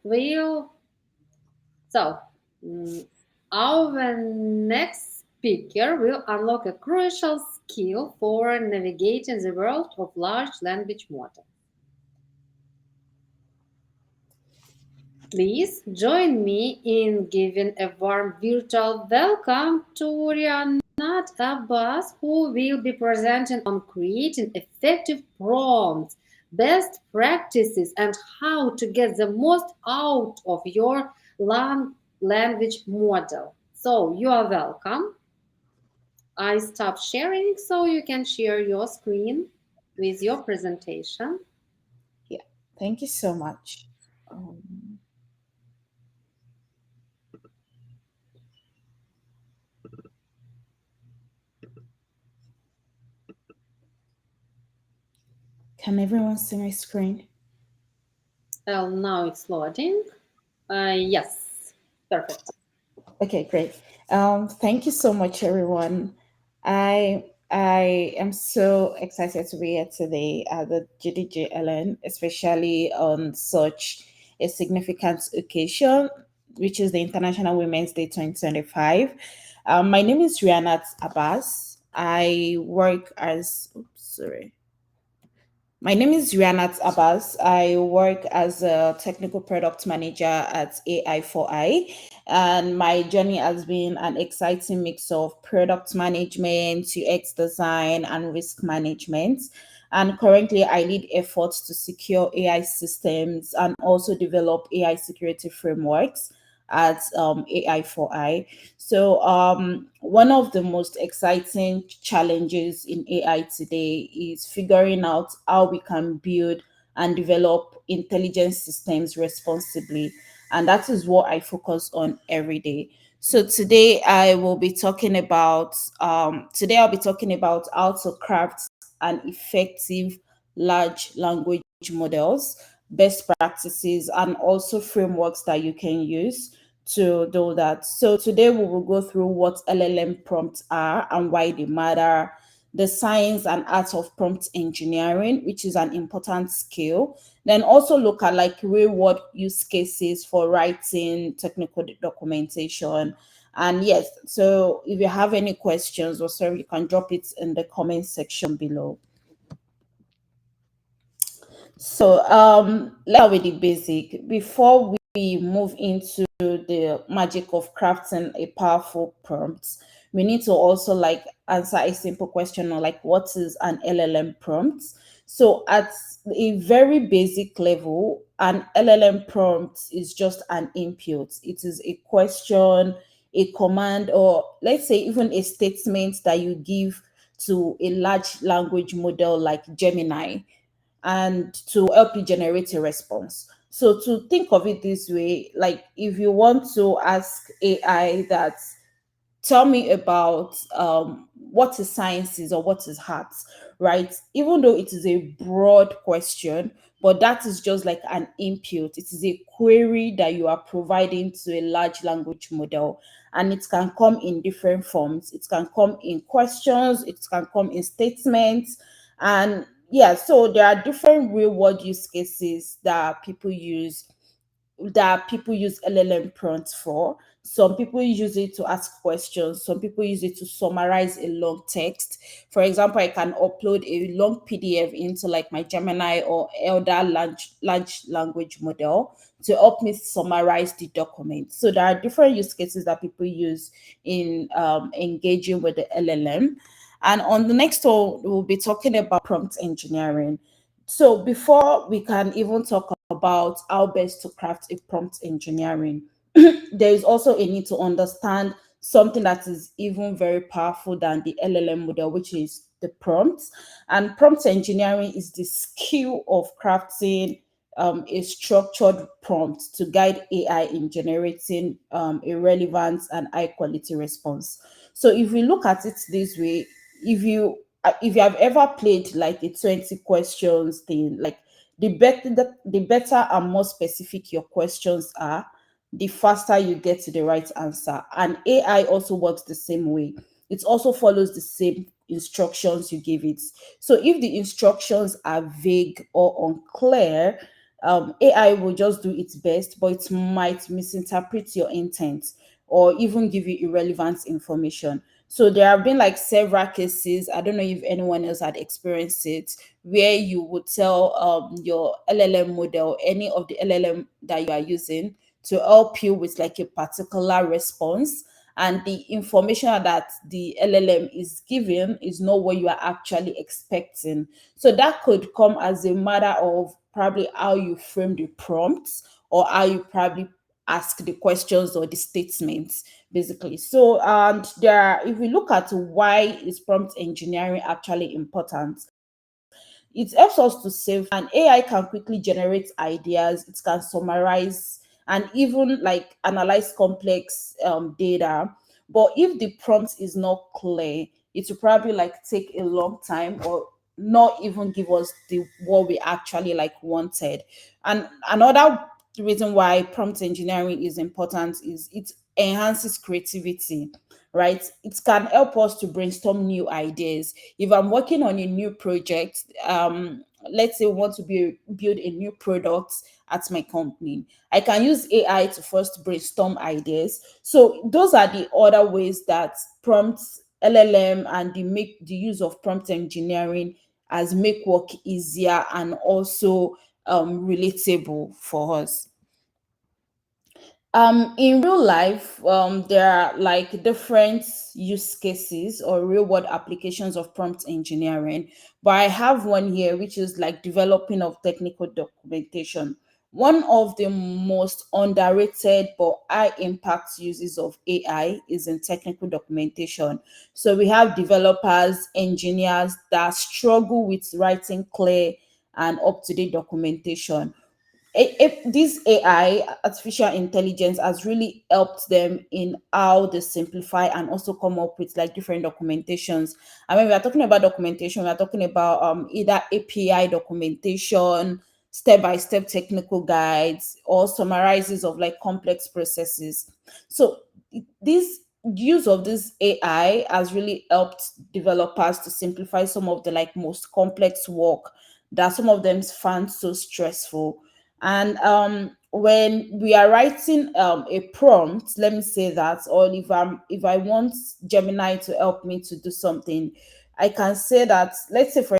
will so our next speaker will unlock a crucial skill for navigating the world of large language models. Please join me in giving a warm virtual welcome to Rianat Abbas, who will be presenting on creating effective prompts, best practices, and how to get the most out of your language model. So, you are welcome. I stop sharing so you can share your screen with your presentation. Yeah, thank you so much. Um, can everyone see my screen? Now it's loading. Yes, perfect. Okay, great. Thank you so much, everyone. I am so excited to be here today at the GDGLN, especially on such a significant occasion, which is the International Women's Day 2025. My name is Rianat Abbas. I work as, oops, sorry. My name is Rianat Abbas. I work as a technical product manager at AI4I, and my journey has been an exciting mix of product management, UX design, and risk management. And currently, I lead efforts to secure AI systems and also develop AI security frameworks at AI4I. So, one of the most exciting challenges in AI today is figuring out how we can build and develop intelligent systems responsibly. And that is what I focus on every day. So today I'll be talking about how to craft an effective large language models, best practices, and also frameworks that you can use to do that. So today we will go through what LLM prompts are and why they matter, the science and art of prompt engineering, which is an important skill. Then also look at like real world use cases for writing technical documentation. And yes, so if you have any questions or sorry, you can drop it in the comment section below. So let's start with the basic. Before we move into the magic of crafting a powerful prompt, we need to also like answer a simple question on like what is an LLM prompt. So at a very basic level, an LLM prompt is just an input. It is a question, a command, or let's say even a statement that you give to a large language model like Gemini and to help you generate a response. So to think of it this way, like if you want to ask AI that tell me about what is sciences or what is art, right? Even though it is a broad question, but that is just like an input. It is a query that you are providing to a large language model, and it can come in different forms. It can come in questions, it can come in statements, and yeah, so there are different real world use cases that people use LLM prompts for. Some people use it to ask questions. Some people use it to summarize a long text. For example, I can upload a long PDF into like my Gemini or Elder large language model to help me summarize the document. So there are different use cases that people use in engaging with the LLM. And on the next one, we'll be talking about prompt engineering. So before we can even talk about how best to craft a prompt engineering, there is also a need to understand something that is even very powerful than the LLM model, which is the prompts. And prompt engineering is the skill of crafting a structured prompt to guide AI in generating a relevant and high quality response. So if we look at it this way, if you have ever played like a 20 questions thing, like the better and more specific your questions are, the faster you get to the right answer. And AI also works the same way. It also follows the same instructions you give it. So if the instructions are vague or unclear, AI will just do its best, but it might misinterpret your intent or even give you irrelevant information. So there have been like several cases. I don't know if anyone else had experienced it, where you would tell your LLM model, any of the LLM that you are using, to help you with like a particular response, and the information that the LLM is giving is not what you are actually expecting. So that could come as a matter of probably how you frame the prompts, or how you probably ask the questions or the statements, basically. So, and there are, if we look at why is prompt engineering actually important, it helps us to save. And AI can quickly generate ideas, it can summarize and even like analyze complex data. But if the prompt is not clear, it will probably like take a long time, or not even give us the what we actually like wanted. And another reason why prompt engineering is important is it enhances creativity, right? It can help us to brainstorm new ideas. If I'm working on a new project, let's say we want to build a new product at my company, I can use AI to first brainstorm ideas. So those are the other ways that prompts LLM and the use of prompt engineering as make work easier and also relatable for us. In real life, there are like different use cases or real world applications of prompt engineering, but I have one here which is like developing of technical documentation. One of the most underrated but high impact uses of AI is in technical documentation. So we have developers, engineers that struggle with writing clear and up to date documentation. This AI, artificial intelligence, has really helped them in how they simplify and also come up with like different documentations. And when we are talking about documentation, we are talking about either API documentation, step by step technical guides, or summarizes of like complex processes. So this use of this AI has really helped developers to simplify some of the like most complex work that some of them find so stressful. And when we are writing a prompt, let me say that, or if I want Gemini to help me to do something, I can say that, let's say for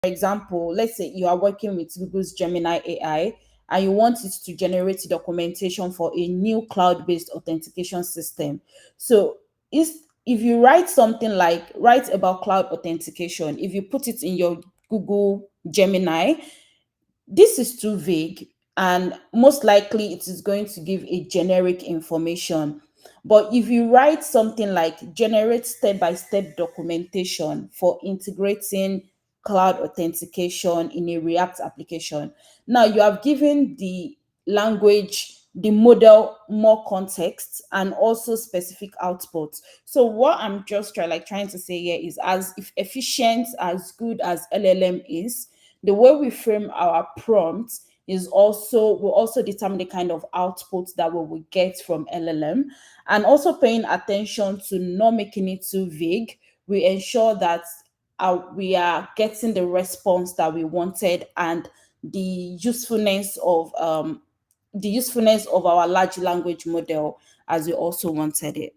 example, let's say you are working with Google's Gemini AI and you want it to generate documentation for a new cloud-based authentication system. So if you write something like write about cloud authentication, if you put it in your Google Gemini, this is too vague, and most likely it is going to give a generic information. But if you write something like generate step by step documentation for integrating cloud authentication in a React application, now you have given the language, the model, more context and also specific outputs. So what I'm just trying to say here is, as if efficient, as good as LLM is, the way we frame our prompts is also will also determine the kind of output that we will get from LLM. And also paying attention to not making it too vague, we ensure that we are getting the response that we wanted, and the usefulness of our large language model as we also wanted it.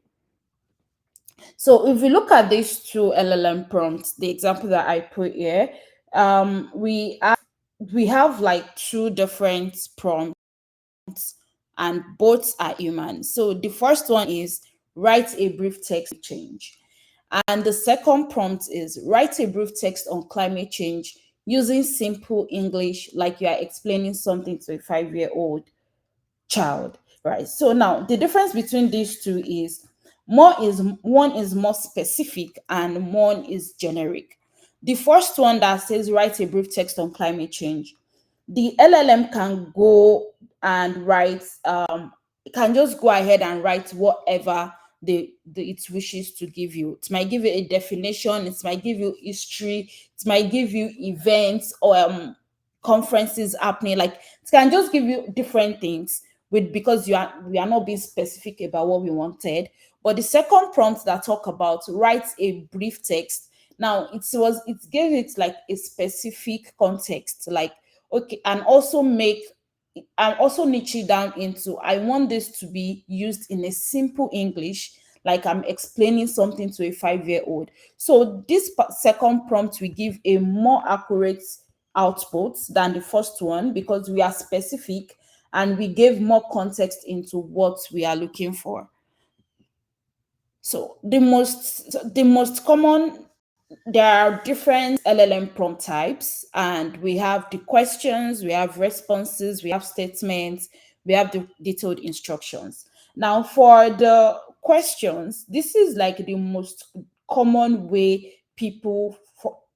So if we look at these two LLM prompts, the example that I put here, we have like two different prompts, and both are human. So the first one is write a brief text change. And the second prompt is write a brief text on climate change using simple English, like you are explaining something to a 5-year-old child, right? So now the difference between these two is one is more specific and one is generic. The first one that says write a brief text on climate change, the LLM can go and write, it can just go ahead and write whatever it wishes to give you. It might give you a definition, it might give you history, it might give you events or conferences happening. Like it can just give you different things with, because we are not being specific about what we wanted. But the second prompt that talk about write a brief text, now it gave it like a specific context, like okay, and also make I'm also niche it down into, I want this to be used in a simple English, like I'm explaining something to a 5-year-old. So this second prompt will give a more accurate output than the first one because we are specific and we gave more context into what we are looking for. So the most common, there are different LLM prompt types, and we have the questions, we have responses, we have statements, we have the detailed instructions. Now, for the questions, this is like the most common way people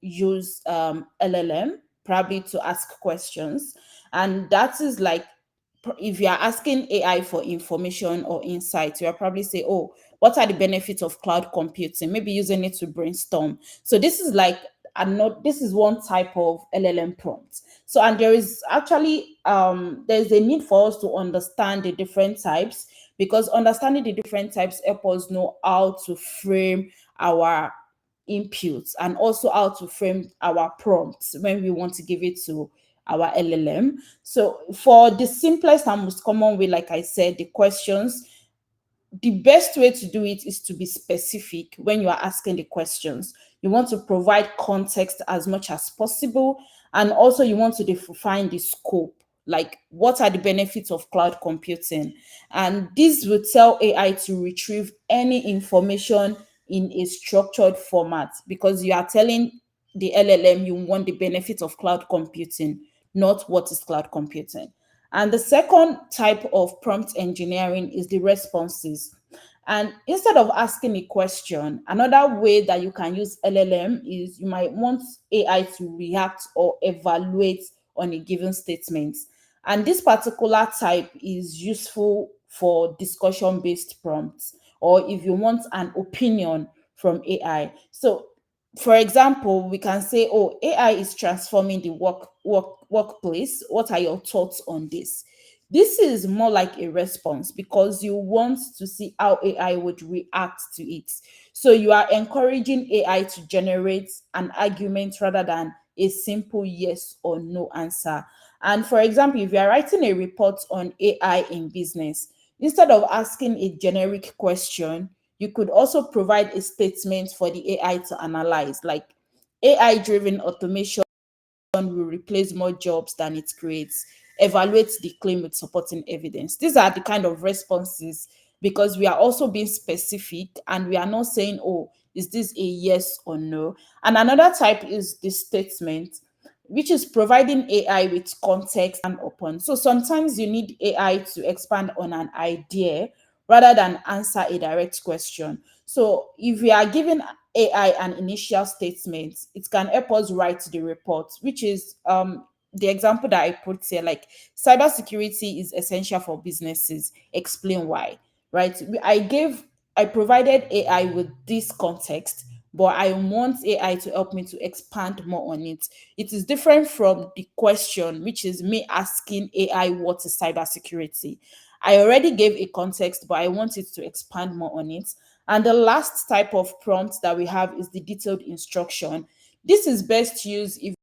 use LLM, probably to ask questions, and that is like, if you are asking AI for information or insight, you are probably say, "Oh, what are the benefits of cloud computing?" Maybe using it to brainstorm. So this is like, this is one type of LLM prompt. So, and there is actually there's a need for us to understand the different types, because understanding the different types help us know how to frame our inputs and also how to frame our prompts when we want to give it to our LLM. So for the simplest and most common way, like I said, the questions, the best way to do it is to be specific when you are asking the questions. You want to provide context as much as possible, and also you want to define the scope, like what are the benefits of cloud computing. And this will tell AI to retrieve any information in a structured format, because you are telling the LLM you want the benefits of cloud computing, not what is cloud computing. And the second type of prompt engineering is the responses. And instead of asking a question, another way that you can use LLM is you might want AI to react or evaluate on a given statement. And this particular type is useful for discussion based prompts, or if you want an opinion from AI. So for example, we can say, "Oh, AI is transforming the workplace. What are your thoughts on this?" This is more like a response because you want to see how AI would react to it. So you are encouraging AI to generate an argument rather than a simple yes or no answer. And for example, if you are writing a report on AI in business, instead of asking a generic question, you could also provide a statement for the AI to analyze, like, "AI driven automation will replace more jobs than it creates. Evaluate the claim with supporting evidence." These are the kind of responses, because we are also being specific and we are not saying, "Oh, is this a yes or no?" And another type is the statement, which is providing AI with context and upon. So sometimes you need AI to expand on an idea rather than answer a direct question. So if we are giving AI an initial statement, it can help us write the report, which is the example that I put here, like, "Cybersecurity is essential for businesses. Explain why." Right? I provided AI with this context, but I want AI to help me to expand more on it. It is different from the question, which is me asking AI what is cybersecurity. I already gave a context, but I want it to expand more on it. And the last type of prompt that we have is the detailed instruction. This is best used if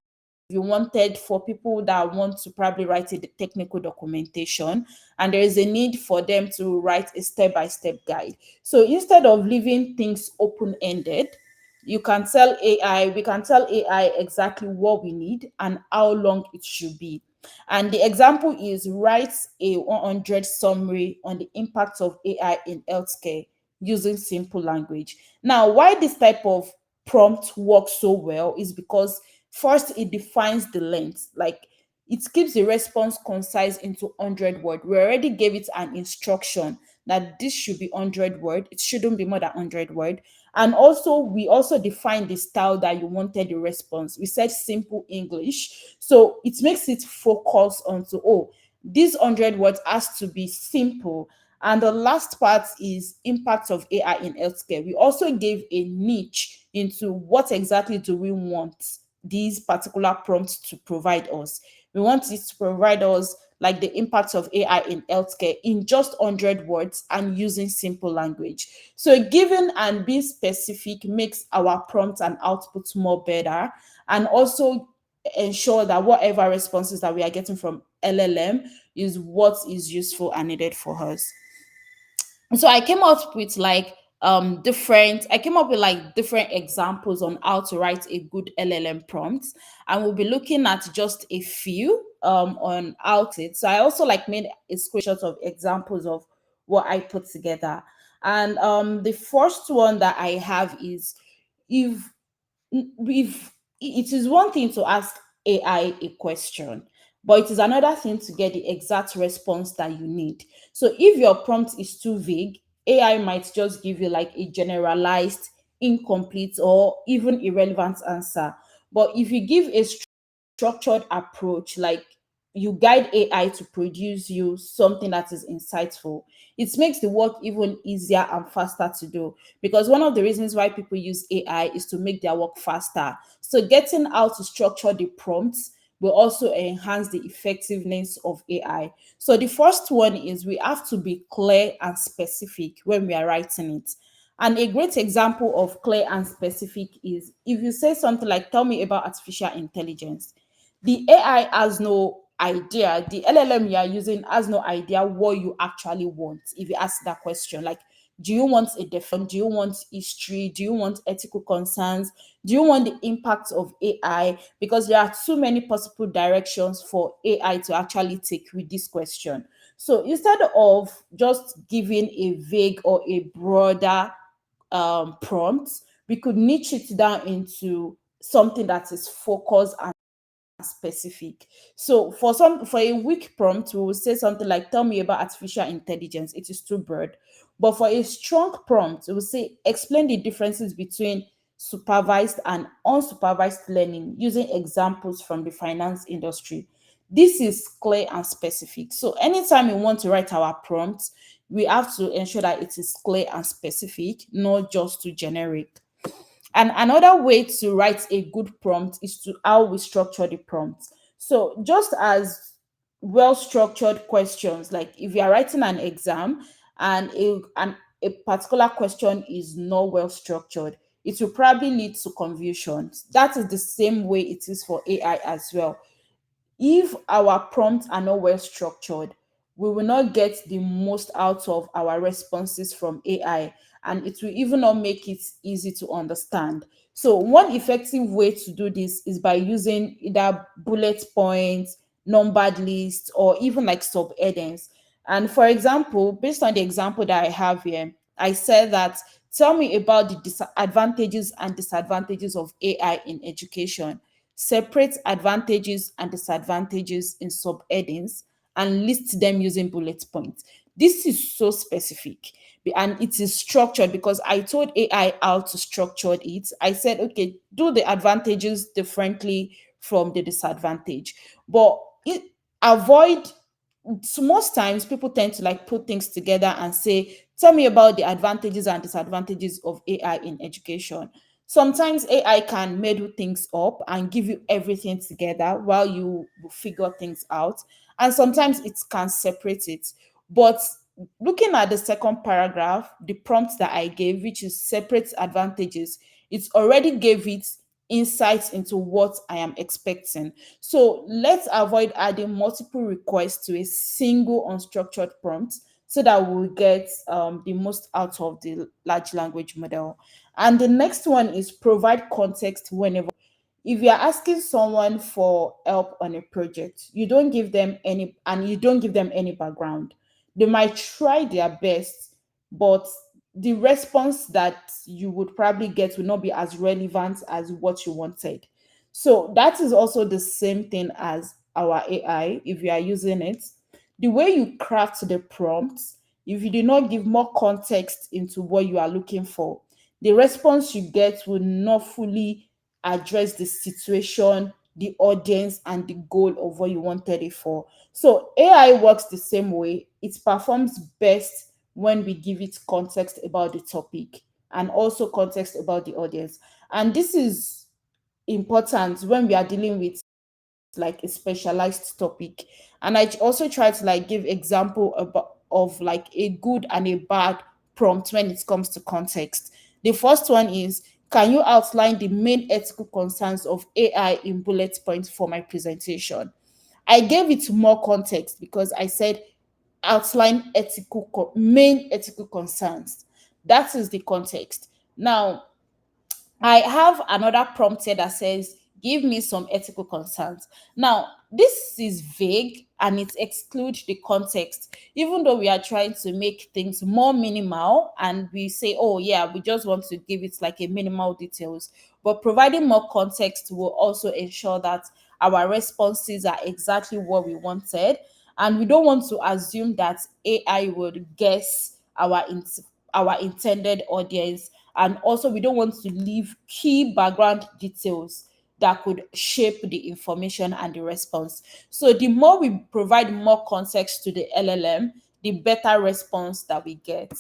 you wanted, for people that want to probably write a technical documentation and there is a need for them to write a step-by-step guide. So instead of leaving things open-ended, we can tell AI exactly what we need and how long it should be. And the example is, "Write a 100 summary on the impact of AI in healthcare using simple language." Now, why this type of prompt works so well is because, first, it defines the length. Like, it keeps the response concise into 100 word. We already gave it an instruction that this should be 100 word. It shouldn't be more than 100 word. And also, we also define the style that you wanted the response. We said simple English. So it makes it focus onto, "Oh, this 100 words has to be simple." And the last part is impact of AI in healthcare. We also gave a niche into what exactly do we want these particular prompts to provide us. We want it to provide us like the impact of AI in healthcare in just 100 words and using simple language. So giving and being specific makes our prompt and output more better, and also ensure that whatever responses that we are getting from LLM, is what is useful and needed for us. So I came up with like different I came up with like different examples on how to write a good LLM prompt, and we'll be looking at just a few on how to it. So I also like made a screenshot of examples of what I put together. And the first one that I have is, if if it is one thing to ask AI a question, but it is another thing to get the exact response that you need. So if your prompt is too vague, AI might just give you like a generalized, incomplete, or even irrelevant answer. But if you give a structured approach, like you guide AI to produce you something that is insightful, it makes the work even easier and faster to do. Because one of the reasons why people use AI is to make their work faster. So getting how to structure the prompts will also enhance the effectiveness of AI. So the first one is we have to be clear and specific when we are writing it. And a great example of clear and specific is if you say something like, tell me about artificial intelligence. The AI has no idea, the LLM you are using has no idea what you actually want. If you ask that question, like, do you want a definition? Do you want history? Do you want ethical concerns? Do you want the impact of AI? Because there are too many possible directions for AI to actually take with this question. So instead of just giving a vague or a broader prompt, we could niche it down into something that is focused and specific. So for a weak prompt, we will say something like, tell me about artificial intelligence. It is too broad. But for a strong prompt, we will say, explain the differences between supervised and unsupervised learning using examples from the finance industry. This is clear and specific. So anytime we want to write our prompt, we have to ensure that it is clear and specific, not just too generic. And another way to write a good prompt is to how we structure the prompt. So just as well structured questions, like if you are writing an exam and a particular question is not well structured, it will probably lead to confusion. That is the same way it is for AI as well. If our prompts are not well structured, we will not get the most out of our responses from AI, and it will even not make it easy to understand. So, one effective way to do this is by using either bullet points, numbered lists, or even like subheadings. And for example, based on the example that I have here, I said that, tell me about the disadvantages and disadvantages of AI in education. Separate advantages and disadvantages in subheadings and list them using bullet points. This is so specific and it is structured because I told AI how to structure it. I said, okay, do the advantages differently from the disadvantage, but avoid, so most times people tend to like put things together and say, tell me about the advantages and disadvantages of AI in education. Sometimes AI can muddle things up and give you everything together while you figure things out. And sometimes it can separate it. But looking at the second paragraph, the prompt that I gave, which is separate advantages, it already gave it insights into what I am expecting. So let's avoid adding multiple requests to a single unstructured prompt so that we'll get the most out of the large language model. And the next one is provide context whenever. If you're asking someone for help on a project, you don't give them any background. They might try their best, but the response that you would probably get will not be as relevant as what you wanted. So that is also the same thing as our AI if you are using it. The way you craft the prompts, if you do not give more context into what you are looking for, the response you get will not fully address the situation, the audience, and the goal of what you wanted it for. So AI works the same way. It performs best when we give it context about the topic and also context about the audience. And this is important when we are dealing with like a specialized topic. And I also try to like give example about of like a good and a bad prompt when it comes to context. The first one is, can you outline the main ethical concerns of AI in bullet points for my presentation? I gave it more context because I said outline main ethical concerns. That is the context. Now, I have another prompt here that says, give me some ethical concerns. Now, this is vague and it excludes the context, even though we are trying to make things more minimal and we say, oh, yeah, we just want to give it like a minimal details. But providing more context will also ensure that our responses are exactly what we wanted. And we don't want to assume that AI would guess our intended audience, and also we don't want to leave key background details that could shape the information and the response. So the more we provide more context to the LLM, the better response that we get,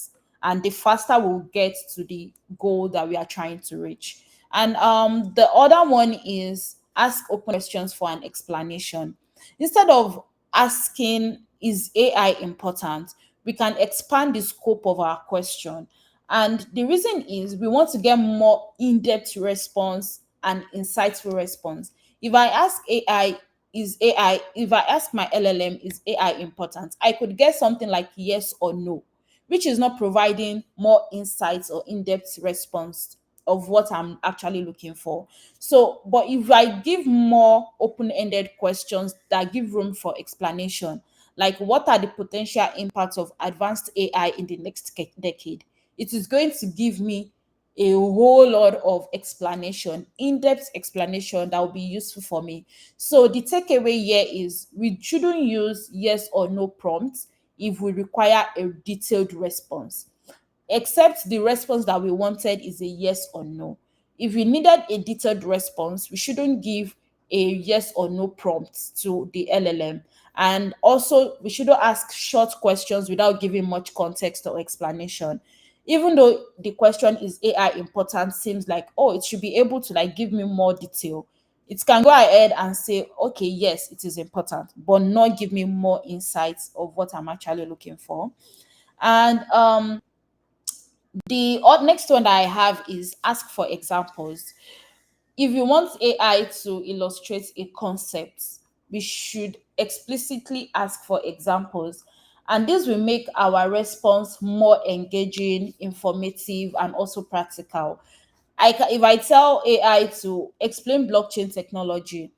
and the faster we'll get to the goal that we are trying to reach. And the other one is ask open questions for an explanation. Instead of asking, is AI important? We can expand the scope of our question. And the reason is we want to get more in depth response and insightful response. If I ask AI, if I ask my LLM, is AI important? I could get something like yes or no, which is not providing more insights or in depth response of what I'm actually looking for. So, but if I give more open ended questions that give room for explanation, like what are the potential impacts of advanced AI in the next decade, it is going to give me a whole lot of explanation, in-depth explanation that will be useful for me. So the takeaway here is we shouldn't use yes or no prompts if we require a detailed response, except the response that we wanted is a yes or no. If we needed a detailed response, we shouldn't give a yes or no prompt to the LLM. And also, we shouldn't ask short questions without giving much context or explanation. Even though the question is AI important, seems like, oh, it should be able to like give me more detail. It can go ahead and say, okay, yes, it is important, but not give me more insights of what I'm actually looking for. And the next one that I have is ask for examples. If you want AI to illustrate a concept, we should explicitly ask for examples. And this will make our response more engaging, informative, and also practical. If I tell AI to explain blockchain technology,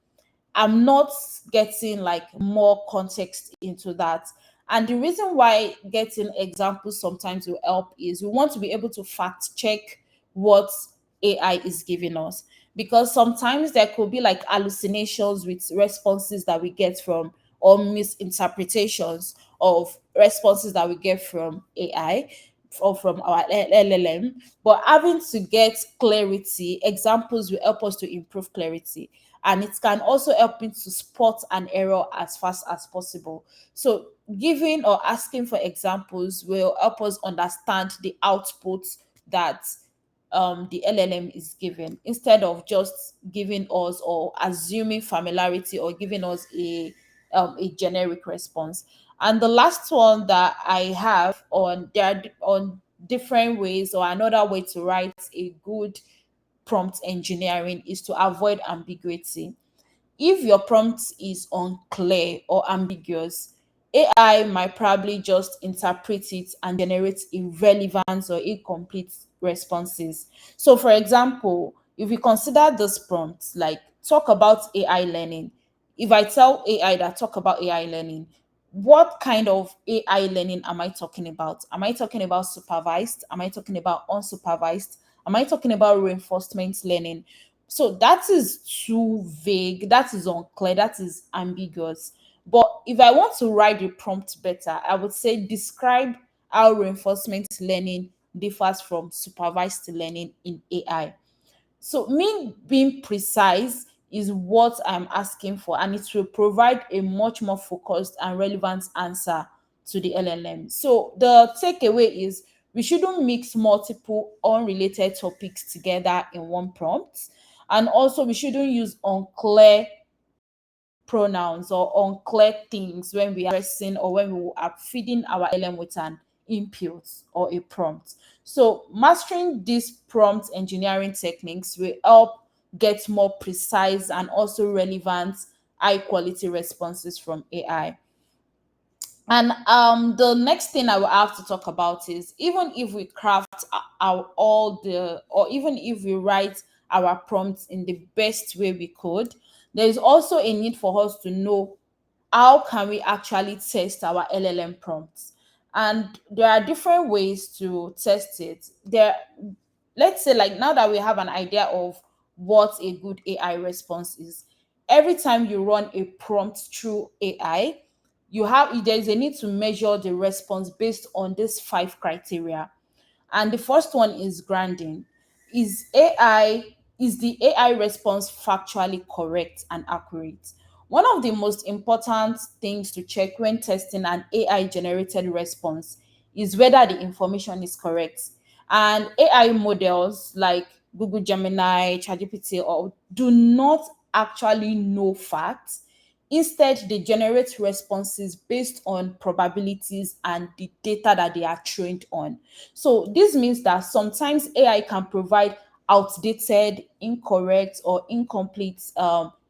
I'm not getting like more context into that. And the reason why getting examples sometimes will help is we want to be able to fact check what AI is giving us. Because sometimes there could be like hallucinations with responses that we get from, or misinterpretations of responses that we get from AI or from our LLM. But having to get clarity, examples will help us to improve clarity, and it can also help me to spot an error as fast as possible. So, giving or asking for examples will help us understand the output that the LLM is giving, instead of just giving us or assuming familiarity or giving us a generic response. And the last one that I have on there on different ways or another way to write a good prompt engineering is to avoid ambiguity. If your prompt is unclear or ambiguous, AI might probably just interpret it and generate irrelevant or incomplete responses. So, for example, if we consider this prompt, like talk about AI learning, if I tell AI that talk about AI learning, what kind of AI learning am I talking about? Am I talking about supervised? Am I talking about unsupervised? Am I talking about reinforcement learning? So that is too vague, that is unclear, that is ambiguous. But if I want to write the prompt better, I would say describe how reinforcement learning differs from supervised learning in AI. So me being precise is what I'm asking for, and it will provide a much more focused and relevant answer to the LLM. So the takeaway is we shouldn't mix multiple unrelated topics together in one prompt. And also we shouldn't use unclear pronouns or unclear things when we are addressing or when we are feeding our LM with an input or a prompt. So mastering these prompt engineering techniques will help get more precise and also relevant high quality responses from AI. And the next thing I will have to talk about is, even if we craft our all the, or even if we write our prompts in the best way we could, there is also a need for us to know how can we actually test our LLM prompts. And there are different ways to test it. Let's say, like, now that we have an idea of what a good AI response is, every time you run a prompt through AI, there is a need to measure the response based on these five criteria. And the first one is grounding. Is the AI response factually correct and accurate? One of the most important things to check when testing an AI generated response is whether the information is correct. And AI models like Google Gemini, ChatGPT, or do not actually know facts. Instead, they generate responses based on probabilities and the data that they are trained on. So this means that sometimes AI can provide outdated, incorrect, or incomplete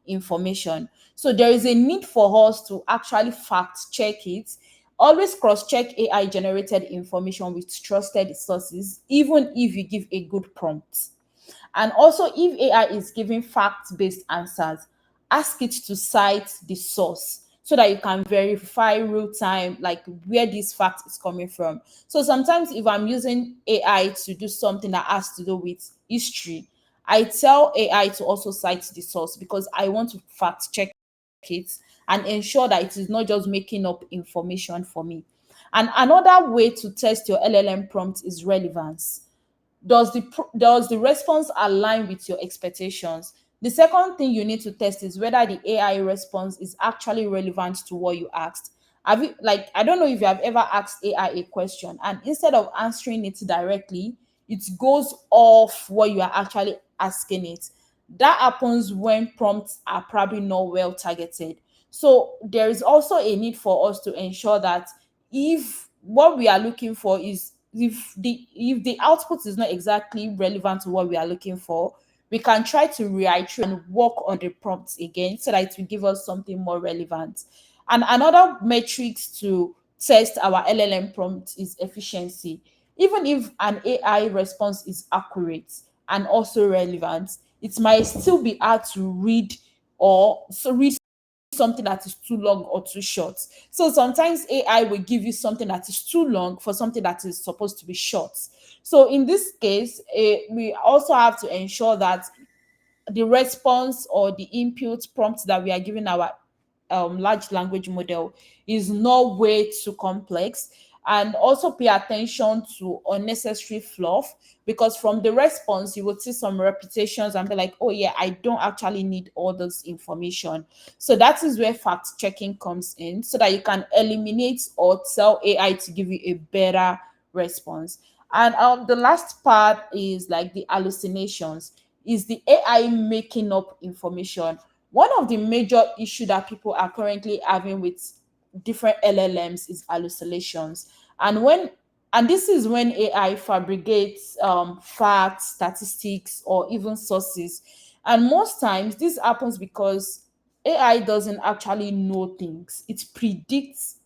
information. So there is a need for us to actually fact check it. Always cross check AI generated information with trusted sources, even if you give a good prompt. And also, if AI is giving fact based answers, ask it to cite the source so that you can verify real time, like where this fact is coming from. So sometimes, if I'm using AI to do something that has to do with history, I tell AI to also cite the source because I want to fact check it and ensure that it is not just making up information for me. And another way to test your LLM prompt is relevance. Does the response align with your expectations? The second thing you need to test is whether the AI response is actually relevant to what you asked. Have you, like, I don't know if you have ever asked AI a question and instead of answering it directly, it goes off what you are actually asking it. That happens when prompts are probably not well targeted. So there is also a need for us to ensure that if what we are looking for is, if the output is not exactly relevant to what we are looking for, we can try to reiterate and work on the prompts again so that it will give us something more relevant. And another metrics to test our LLM prompt is efficiency. Even if an AI response is accurate and also relevant, it might still be hard to read, or so read something that is too long or too short. So sometimes AI will give you something that is too long for something that is supposed to be short. So in this case, we also have to ensure that the response or the input prompt that we are giving our large language model is not way too complex. And also pay attention to unnecessary fluff, because from the response you will see some repetitions and be like, oh yeah, I don't actually need all this information. So that is where fact checking comes in, so that you can eliminate or tell AI to give you a better response. And the last part is like the hallucinations. Is the AI making up information? One of the major issue that people are currently having with different LLMs is hallucinations. And when and this is when AI fabricates facts, statistics, or even sources. And most times this happens because AI doesn't actually know things. It predicts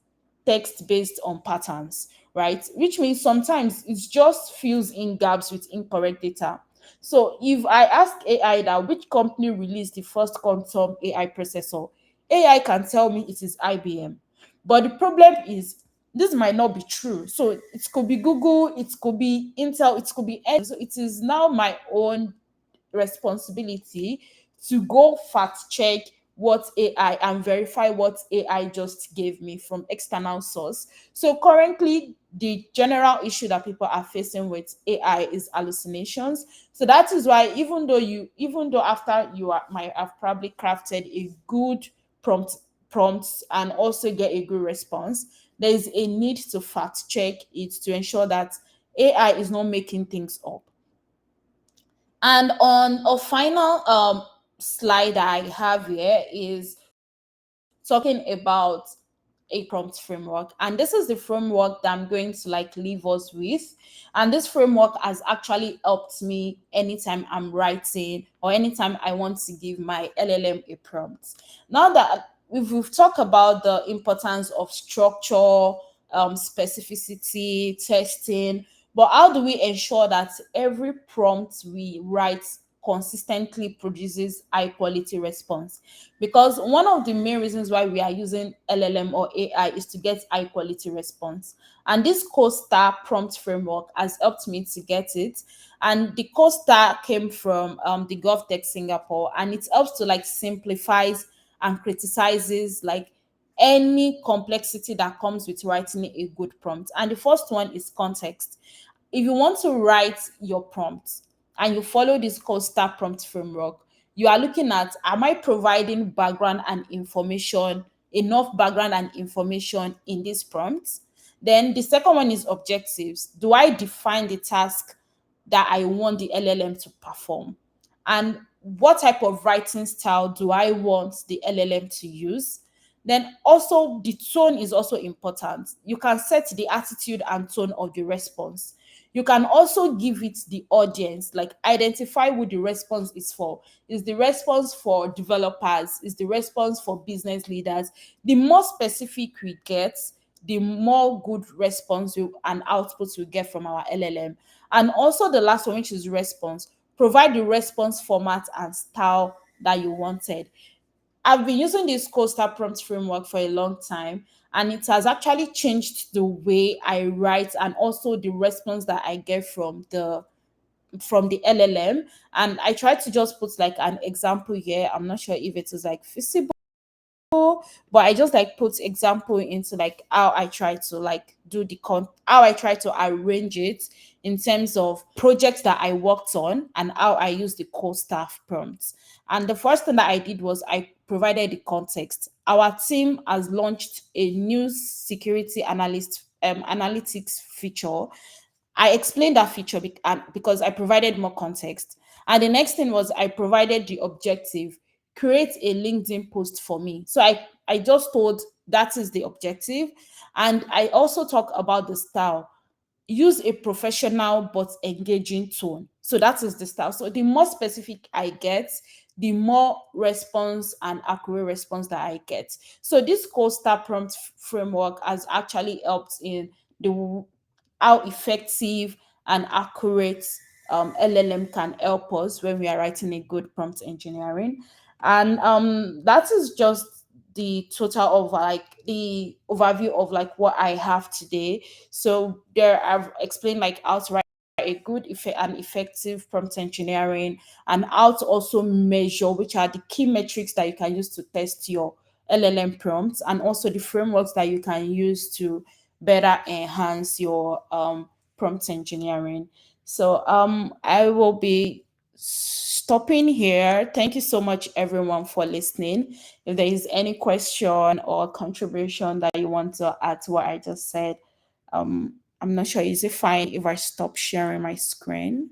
text based on patterns, right? Which means sometimes it just fills in gaps with incorrect data. So if I ask AI that which company released the first quantum AI processor, AI can tell me it is IBM. But the problem is this might not be true. So it could be Google, it could be Intel, it could be any. So it is now my own responsibility to go fact check what AI and verify what AI just gave me from external source. So currently the general issue that people are facing with AI is hallucinations. So that is why even though after you are might have probably crafted a good prompt prompts and also get a good response, there is a need to fact check it to ensure that AI is not making things up. And on a final slide I have here is talking about a prompt framework, and this is the framework that I'm going to like leave us with. And this framework has actually helped me anytime I'm writing or anytime I want to give my LLM a prompt. Now that we've talked about the importance of structure, specificity, testing, but how do we ensure that every prompt we write consistently produces high quality response? Because one of the main reasons why we are using LLM or AI is to get high quality response. And this Costa prompt framework has helped me to get it. And the Costa came from the GovTech Singapore, and it helps to like simplifies and criticizes like any complexity that comes with writing a good prompt. And the first one is context. If you want to write your prompt and you follow this Costa prompt framework, you are looking at, am I providing background and information, enough background and information in this prompt? Then the second one is objectives. Do I define the task that I want the LLM to perform? And what type of writing style do I want the LLM to use? Then also the tone is also important. You can set the attitude and tone of the response. You can also give it the audience, like identify who the response is for. Is the response for developers? Is the response for business leaders? The more specific we get, the more good response and outputs we get from our LLM. And also the last one, which is response. Provide the response format and style that you wanted. I've been using this Costa prompt framework for a long time, and it has actually changed the way I write and also the response that I get from the LLM. And I tried to just put like an example here. I'm not sure if it is like feasible, but I just like put example into like how I try to like do how I try to arrange it in terms of projects that I worked on and how I use the core staff prompts. And the first thing that I did was I provided the context. Our team has launched a new security analyst analytics feature. I explained that feature because I provided more context. And the next thing was I provided the objective, create a LinkedIn post for me. So I just told that is the objective. And I also talk about the style. Use a professional but engaging tone. So that is the style. So the more specific I get, the more response and accurate response that I get. So this Costa prompt framework has actually helped in the how effective and accurate LLM can help us when we are writing a good prompt engineering. And that is just the total of like the overview of like what I have today. So there I've explained like how to write a good and effective prompt engineering, and how to also measure which are the key metrics that you can use to test your LLM prompts, and also the frameworks that you can use to better enhance your prompt engineering. So I will be stopping here. Thank you so much everyone for listening. If there is any question or contribution that you want to add to what I just said, I'm not sure. Is it fine if I stop sharing my screen?